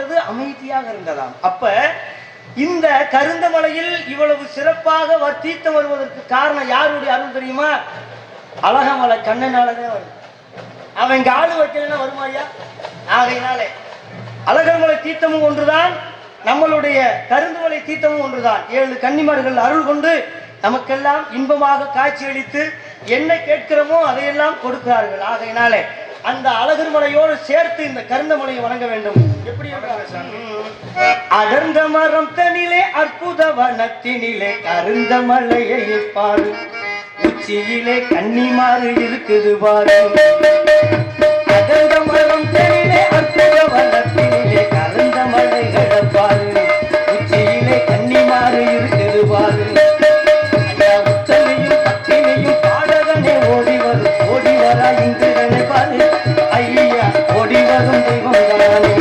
அப்பொழுது அமைதியாக இருந்ததாம். அப்ப இந்த கருந்தமலையில் இவ்வளவு சிறப்பாக தீர்த்தம் வருவதற்கு காரணம் யாருடைய அருள் தெரியுமா? அழகமலை கண்ணனாலதான் வருது. அவன் இங்க ஆளு வைக்கலன்னா வருமாயா? ஆகையினாலே அழகர்மலை தீர்த்தமும் ஒன்றுதான், நம்மளுடைய கருந்துமலை தீர்த்தமும் ஒன்றுதான். 7 கன்னிமார்கள் அருள் கொண்டு நமக்கெல்லாம் இன்பமாக காட்சி அளித்து என்ன கேட்கிறோமோ அதையெல்லாம் கொடுக்கிறார்கள். ஆகையினாலே அந்த அழகர் மலையோடு சேர்த்து இந்த கருந்தமலையை வணங்க வேண்டும். எப்படி அடர்ந்த மரம் தனிலே அற்புத வனத்தினிலே கருந்த மலையை பாரு, உச்சியிலே கன்னிமாறு இருக்குது பாரு. அடர்ந்த மரம் தனிலே அற்புத வனத்தினிலே கருந்த மலைகளை பாரு, உச்சியிலே கன்னிமாறு இருக்குது பாரு. உத்தமையும் பத்தினையும் பாடகனே ஓடி வரும், ஓடி வர இங்குதனை பாரு. ஐயா ஓடி வரும் தெய்வம் தானே.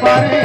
பாரு